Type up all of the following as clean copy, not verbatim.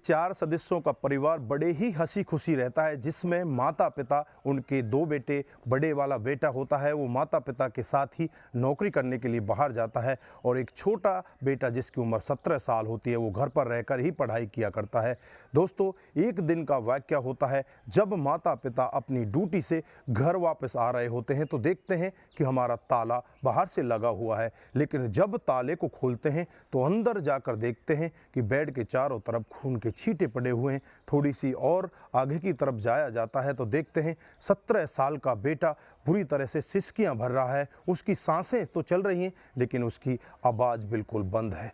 4 सदस्यों का परिवार बड़े ही हंसी खुशी रहता है, जिसमें माता पिता, उनके 2 बेटे, बड़े वाला बेटा होता है वो माता पिता के साथ ही नौकरी करने के लिए बाहर जाता है और एक छोटा बेटा जिसकी उम्र 17 साल होती है वो घर पर रहकर ही पढ़ाई किया करता है। दोस्तों, एक दिन का वाक़या होता है जब माता पिता अपनी ड्यूटी से घर वापस आ रहे होते हैं तो देखते हैं कि हमारा ताला बाहर से लगा हुआ है, लेकिन जब ताले को खोलते हैं तो अंदर जाकर देखते हैं कि बेड के चारों तरफ खून के छींटे पड़े हुए हैं। थोड़ी सी और आगे की तरफ जाया जाता है तो देखते हैं 17 साल का बेटा बुरी तरह से सिसकियां भर रहा है। उसकी सांसें तो चल रही हैं लेकिन उसकी आवाज़ बिल्कुल बंद है।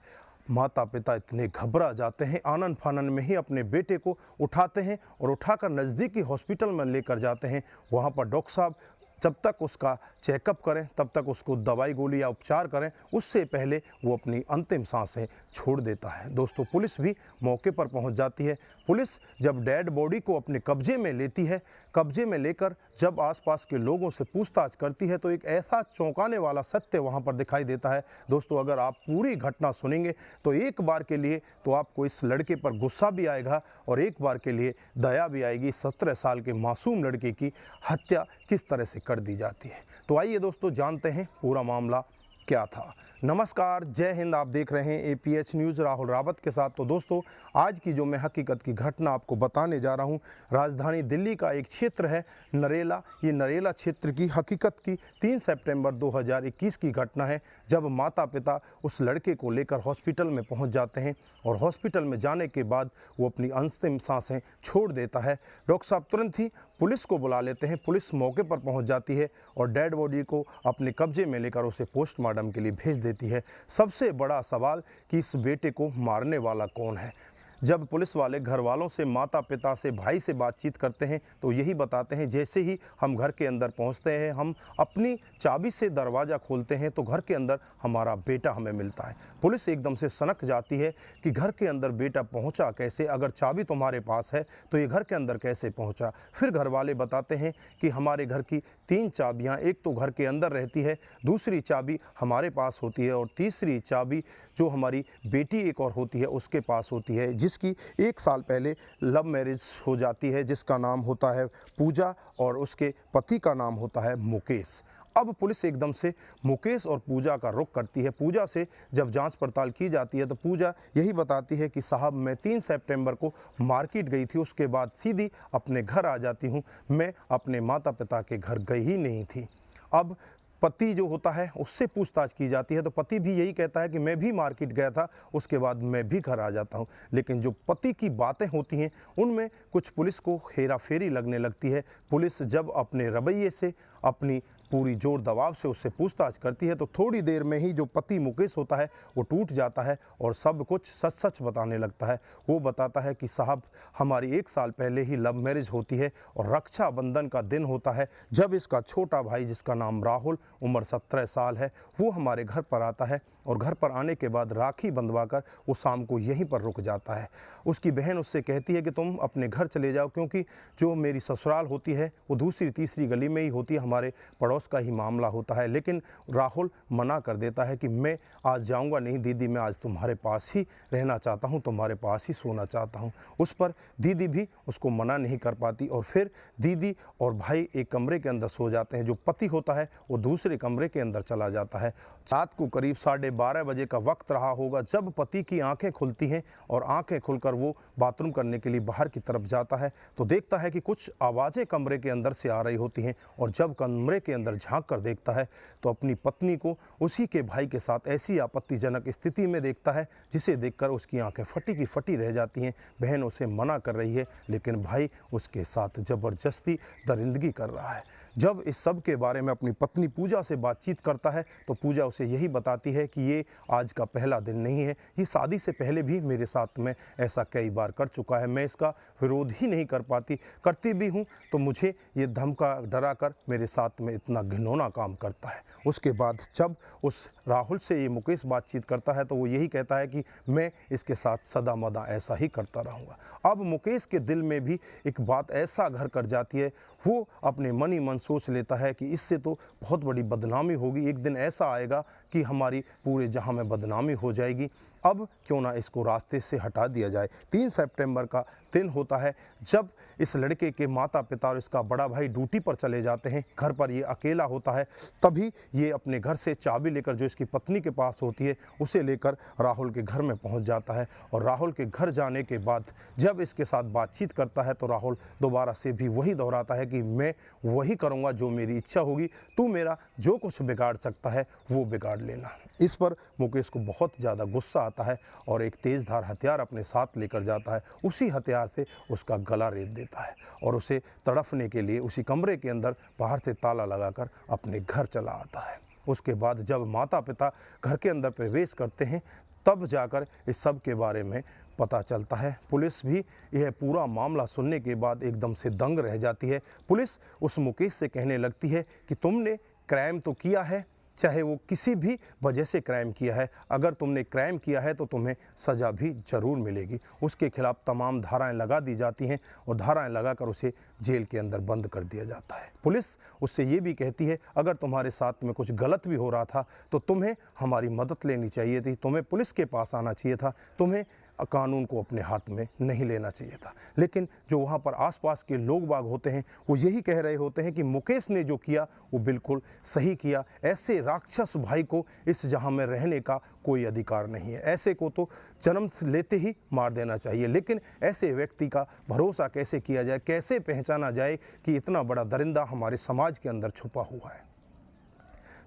माता पिता इतने घबरा जाते हैं, आनन फानन में ही अपने बेटे को उठाते हैं और उठाकर नज़दीकी हॉस्पिटल में लेकर जाते हैं। वहाँ पर डॉक्टर साहब जब तक उसका चेकअप करें, तब तक उसको दवाई गोली या उपचार करें, उससे पहले वो अपनी अंतिम सांसें छोड़ देता है। दोस्तों, पुलिस भी मौके पर पहुंच जाती है। पुलिस जब डेड बॉडी को अपने कब्जे में लेती है, कब्जे में लेकर जब आसपास के लोगों से पूछताछ करती है तो एक ऐसा चौंकाने वाला सत्य वहां पर दिखाई देता है। दोस्तों, अगर आप पूरी घटना सुनेंगे तो एक बार के लिए तो आपको इस लड़के पर गुस्सा भी आएगा और एक बार के लिए दया भी आएगी। 17 साल के मासूम लड़के की हत्या किस तरह से कर दी जाती है। तो आइए दोस्तों, जानते हैं पूरा मामला क्या था। नमस्कार, जय हिंद। आप देख रहे हैं APH न्यूज़ राहुल रावत के साथ। तो दोस्तों, आज की जो मैं हकीकत की घटना आपको बताने जा रहा हूं, राजधानी दिल्ली का एक क्षेत्र है नरेला। ये नरेला क्षेत्र की हकीकत की 3 सितंबर 2021 की घटना है, जब माता पिता उस लड़के को लेकर हॉस्पिटल में पहुंच जाते हैं और हॉस्पिटल में जाने के बाद वो अपनी अंतिम सांसें छोड़ देता है। डॉक्टर साहब तुरंत ही पुलिस को बुला लेते हैं। पुलिस मौके पर पहुंच जाती है और डेड बॉडी को अपने कब्जे में लेकर उसे पोस्टमार्टम के लिए भेज देती है। सबसे बड़ा सवाल कि इस बेटे को मारने वाला कौन है। जब पुलिस वाले घर वालों से, माता पिता से, भाई से बातचीत करते हैं तो यही बताते हैं, जैसे ही हम घर के अंदर पहुंचते हैं, हम अपनी चाबी से दरवाज़ा खोलते हैं तो घर के अंदर हमारा बेटा हमें मिलता है। पुलिस एकदम से सनक जाती है कि घर के अंदर बेटा पहुंचा कैसे? अगर चाबी तुम्हारे पास है तो ये घर के अंदर कैसे पहुंचा? फिर घर वाले बताते हैं कि हमारे घर की 3 चाबियाँ, एक तो घर के अंदर रहती है, दूसरी चाबी हमारे पास होती है और तीसरी चाबी जो हमारी बेटी एक और होती है उसके पास होती है, जिसकी 1 साल पहले लव मैरिज हो जाती है, जिसका नाम होता है पूजा और उसके पति का नाम होता है मुकेश। अब पुलिस एकदम से मुकेश और पूजा का रुख करती है। पूजा से जब जांच पड़ताल की जाती है तो पूजा यही बताती है कि साहब, मैं 3 सितंबर को मार्केट गई थी, उसके बाद सीधी अपने घर आ जाती हूँ, मैं अपने माता पिता के घर गई ही नहीं थी। अब पति जो होता है उससे पूछताछ की जाती है तो पति भी यही कहता है कि मैं भी मार्केट गया था, उसके बाद मैं भी घर आ जाता हूं। लेकिन जो पति की बातें होती हैं उनमें कुछ पुलिस को हेरा फेरी लगने लगती है। पुलिस जब अपने रवैये से, अपनी पूरी जोर दबाव से उससे पूछताछ करती है तो थोड़ी देर में ही जो पति मुकेश होता है वो टूट जाता है और सब कुछ सच सच बताने लगता है। वो बताता है कि साहब, हमारी 1 साल पहले ही लव मैरिज होती है और रक्षाबंधन का दिन होता है जब इसका छोटा भाई, जिसका नाम राहुल, उम्र 17 साल है, वो हमारे घर पर आता है और घर पर आने के बाद राखी बंधवाकर वो शाम को यहीं पर रुक जाता है। उसकी बहन उससे कहती है कि तुम अपने घर चले जाओ, क्योंकि जो मेरी ससुराल होती है वो दूसरी तीसरी गली में ही होती है, हमारे पड़ोस का ही मामला होता है। लेकिन राहुल मना कर देता है कि मैं आज जाऊंगा नहीं दीदी, मैं आज तुम्हारे पास ही रहना चाहता हूं, तुम्हारे पास ही सोना चाहता हूं। उस पर दीदी भी उसको मना नहीं कर पाती और फिर दीदी और भाई एक कमरे के अंदर सो जाते हैं। जो पति होता है वो दूसरे कमरे के अंदर चला जाता है। रात को करीब 12:30 बजे का वक्त रहा होगा जब पति की आंखें खुलती हैं और आंखें खुलकर वो बाथरूम करने के लिए बाहर की तरफ जाता है तो देखता है कि कुछ आवाज़ें कमरे के अंदर से आ रही होती हैं और जब कमरे के अंदर झांक कर देखता है तो अपनी पत्नी को उसी के भाई के साथ ऐसी आपत्तिजनक स्थिति में देखता है जिसे देखकर उसकी आंखें फटी की फटी रह जाती हैं। बहन उसे मना कर रही है लेकिन भाई उसके साथ ज़बरदस्ती दरिंदगी कर रहा है। जब इस सब के बारे में अपनी पत्नी पूजा से बातचीत करता है तो पूजा उसे यही बताती है कि ये आज का पहला दिन नहीं है, ये शादी से पहले भी मेरे साथ में ऐसा कई बार कर चुका है। मैं इसका विरोध ही नहीं कर पाती, करती भी हूँ तो मुझे ये धमका डरा कर मेरे साथ में इतना घिनौना काम करता है। उसके बाद जब उस राहुल से ये मुकेश बातचीत करता है तो वो यही कहता है कि मैं इसके साथ सदा मदा ऐसा ही करता रहूँगा। अब मुकेश के दिल में भी एक बात ऐसा घर कर जाती है, वो अपने मन ही मन सोच लेता है कि इससे तो बहुत बड़ी बदनामी होगी। एक दिन ऐसा आएगा कि हमारी पूरे जहां में बदनामी हो जाएगी। अब क्यों ना इसको रास्ते से हटा दिया जाए। 3 सितंबर का दिन होता है जब इस लड़के के माता पिता और इसका बड़ा भाई ड्यूटी पर चले जाते हैं। घर पर ये अकेला होता है। तभी ये अपने घर से चाबी लेकर, जो इसकी पत्नी के पास होती है, उसे लेकर राहुल के घर में पहुंच जाता है। और राहुल के घर जाने के बाद जब इसके साथ बातचीत करता है तो राहुल दोबारा से भी वही दोहराता है कि मैं वही करूंगा जो मेरी इच्छा होगी, तू मेरा जो कुछ बिगाड़ सकता है वो बिगाड़ लेना। इस पर मुकेश को बहुत ज़्यादा गुस्सा आता है और एक तेज़धार हथियार अपने साथ लेकर जाता है। उसी हथियार से उसका गला रेत देता है और उसे तड़पने के लिए उसी कमरे के अंदर बाहर से ताला लगाकर अपने घर चला आता है। उसके बाद जब माता पिता घर के अंदर प्रवेश करते हैं तब जाकर इस सब के बारे में पता चलता है। पुलिस भी यह पूरा मामला सुनने के बाद एकदम से दंग रह जाती है। पुलिस उस मुकेश से कहने लगती है कि तुमने क्राइम तो किया है, चाहे वो किसी भी वजह से क्राइम किया है, अगर तुमने क्राइम किया है तो तुम्हें सज़ा भी ज़रूर मिलेगी। उसके खिलाफ़ तमाम धाराएं लगा दी जाती हैं और धाराएं लगाकर उसे जेल के अंदर बंद कर दिया जाता है। पुलिस उससे ये भी कहती है अगर तुम्हारे साथ में कुछ गलत भी हो रहा था तो तुम्हें हमारी मदद लेनी चाहिए थी, तुम्हें पुलिस के पास आना चाहिए था, तुम्हें कानून को अपने हाथ में नहीं लेना चाहिए था। लेकिन जो वहाँ पर आसपास के लोग बाग होते हैं वो यही कह रहे होते हैं कि मुकेश ने जो किया वो बिल्कुल सही किया। ऐसे राक्षस भाई को इस जहां में रहने का कोई अधिकार नहीं है, ऐसे को तो जन्म लेते ही मार देना चाहिए। लेकिन ऐसे व्यक्ति का भरोसा कैसे किया जाए, कैसे पहचाना जाए कि इतना बड़ा दरिंदा हमारे समाज के अंदर छुपा हुआ है।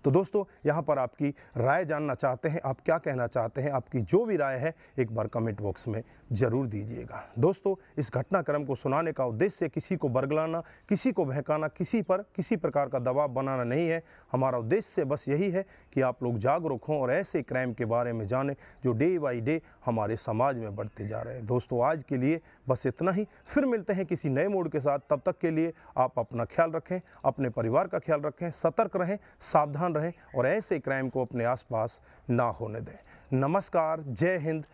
तो दोस्तों यहाँ पर आपकी राय जानना चाहते हैं, आप क्या कहना चाहते हैं, आपकी जो भी राय है एक बार कमेंट बॉक्स में ज़रूर दीजिएगा। दोस्तों इस घटनाक्रम को सुनाने का उद्देश्य किसी को बरगलाना, किसी को बहकाना, किसी पर किसी प्रकार का दबाव बनाना नहीं है। हमारा उद्देश्य बस यही है कि आप लोग जागरूक हों और ऐसे क्राइम के बारे में जानें जो डे बाई डे हमारे समाज में बढ़ते जा रहे हैं। दोस्तों आज के लिए बस इतना ही, फिर मिलते हैं किसी नए मूड के साथ। तब तक के लिए आप अपना ख्याल रखें, अपने परिवार का ख्याल रखें, सतर्क रहें, सावधान रहें और ऐसे क्राइम को अपने आसपास ना होने दें। नमस्कार, जय हिंद,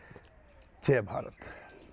जय भारत।